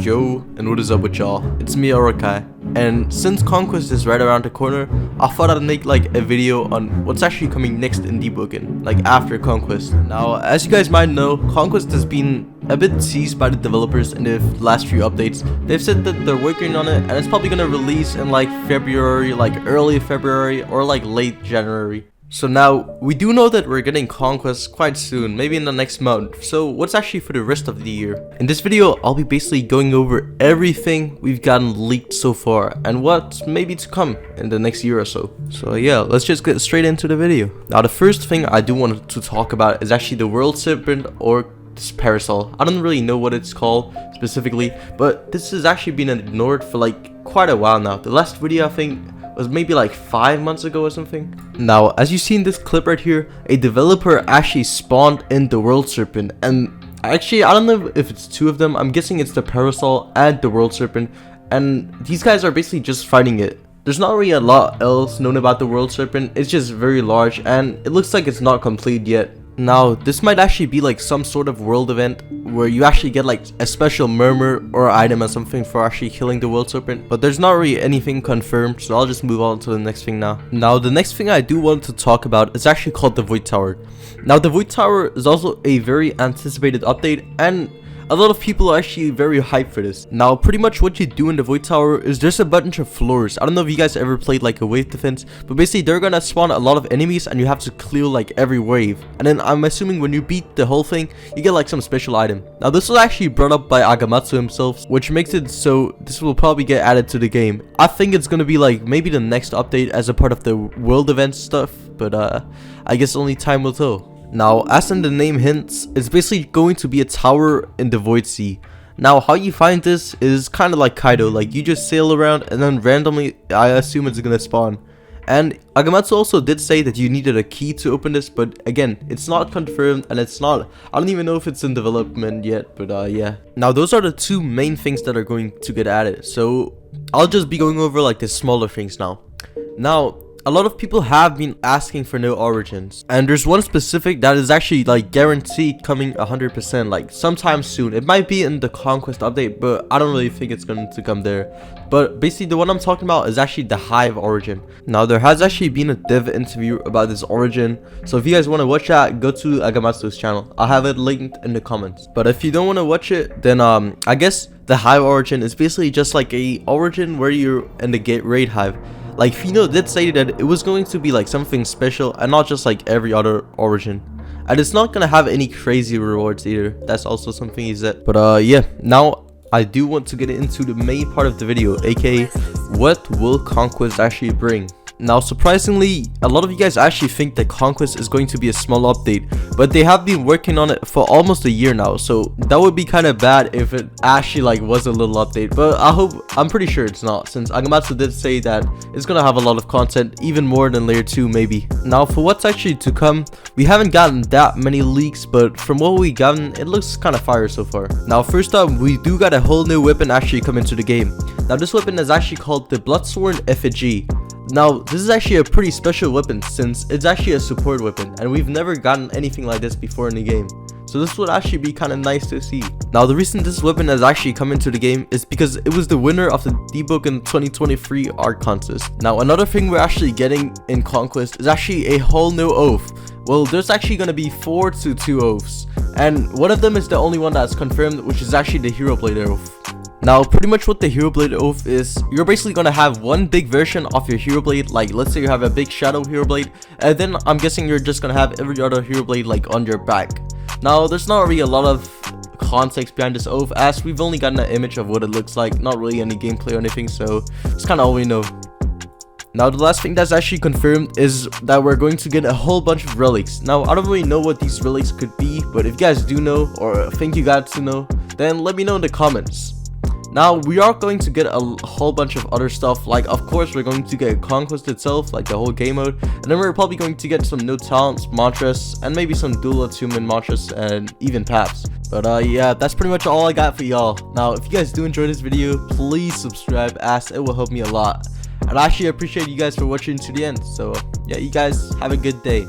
Yo, and what is up with y'all? It's me, Orokai, and since Conquest is right around the corner, I thought I'd make like a video on what's actually coming next in Deepwoken, like after Conquest. Now, as you guys might know, Conquest has been a bit teased by the developers in the last few updates. They've said that they're working on it, and it's probably gonna release in like February, like early February, or like late January. So now, we do know that we're getting Conquest quite soon, maybe in the next month. So what's actually for the rest of the year? In this video, I'll be basically going over everything we've gotten leaked so far and what's maybe to come in the next year or so. So yeah, let's just get straight into the video. Now the first thing I do want to talk about is actually the World Serpent, or this parasol. I don't really know what it's called specifically, but this has actually been ignored for like quite a while now. The last video I think was maybe like 5 months ago or something. Now, as you see in this clip right here, a developer actually spawned in the World Serpent, and actually I don't know if it's two of them. I'm guessing it's the Parasol and the World Serpent, and these guys are basically just fighting it. There's not really a lot else known about the World Serpent. It's just very large, and it looks like it's not complete yet. Now, this might actually be like some sort of world event where you actually get like a special murmur or item or something for actually killing the World Serpent, but there's not really anything confirmed, so I'll just move on to the next thing now. Now, the next thing I do want to talk about is actually called the Void Tower. Now, the Void Tower is also a very anticipated update, and a lot of people are actually very hyped for this. Now, pretty much what you do in the Void Tower is there's a bunch of floors. I don't know if you guys ever played like a wave defense, but basically they're gonna spawn a lot of enemies and you have to clear like every wave. And then I'm assuming when you beat the whole thing, you get like some special item. Now, this was actually brought up by Agamatsu himself, which makes it so this will probably get added to the game. I think it's gonna be like maybe the next update as a part of the world event stuff, but I guess only time will tell. Now, as in the name hints, it's basically going to be a tower in the Void Sea. Now, how you find this is kind of like Kaido, like you just sail around and then randomly, I assume it's gonna spawn. And Agamatsu also did say that you needed a key to open this, but again, it's not confirmed and it's not, I don't even know if it's in development yet, but yeah. Now, those are the two main things that are going to get added, so I'll just be going over like the smaller things now. Now, a lot of people have been asking for no origins, and there's one specific that is actually like guaranteed coming 100%, like sometime soon. It might be in the Conquest update, but I don't really think it's going to come there. But basically the one I'm talking about is actually the Hive origin. Now, there has actually been a dev interview about this origin, so if you guys want to watch that, go to Agamatsu's channel. I'll have it linked in the comments. But if you don't want to watch it, then I guess the Hive origin is basically just like a origin where you're in the raid hive. Like, Fino did say that it was going to be like something special and not just like every other origin. And it's not gonna have any crazy rewards either. That's also something he said. But yeah, now I do want to get into the main part of the video, aka what will Conquest actually bring. Now, surprisingly, a lot of you guys actually think that Conquest is going to be a small update, but they have been working on it for almost a year now, so that would be kind of bad if it actually like was a little update. But I'm pretty sure it's not, since Agamatsu did say that it's gonna have a lot of content, even more than layer 2 maybe. Now, for what's actually to come, we haven't gotten that many leaks, but from what we gotten, it looks kind of fire so far. Now, first up, we do got a whole new weapon actually come into the game. Now, this weapon is actually called the Bloodsworn Effigy. Now, this is actually a pretty special weapon since it's actually a support weapon, and we've never gotten anything like this before in the game. So this would actually be kind of nice to see. Now, the reason this weapon has actually come into the game is because it was the winner of the Deepwoken 2023 art contest. Now, another thing we're actually getting in Conquest is actually a whole new oath. Well, there's actually going to be 4 to 2 oaths, and one of them is the only one that's confirmed, which is actually the Hero Blade oath. Now, pretty much what the Hero Blade oath is, you're basically gonna have one big version of your Hero Blade, like let's say you have a big Shadow Hero Blade, and then I'm guessing you're just gonna have every other Hero Blade like on your back. Now, there's not really a lot of context behind this oath, as we've only gotten an image of what it looks like, not really any gameplay or anything, so it's kind of all we know. Now, the last thing that's actually confirmed is that we're going to get a whole bunch of relics. Now, I don't really know what these relics could be, but if you guys do know, or think you got to know, then let me know in the comments. Now, we are going to get a whole bunch of other stuff, like of course we're going to get Conquest itself, like the whole game mode, and then we're probably going to get some new talents, mantras, and maybe some dual attunement mantras, and even paths. But yeah, that's pretty much all I got for y'all. Now, if you guys do enjoy this video, please subscribe, as it will help me a lot. And I actually appreciate you guys for watching to the end, so yeah, you guys have a good day.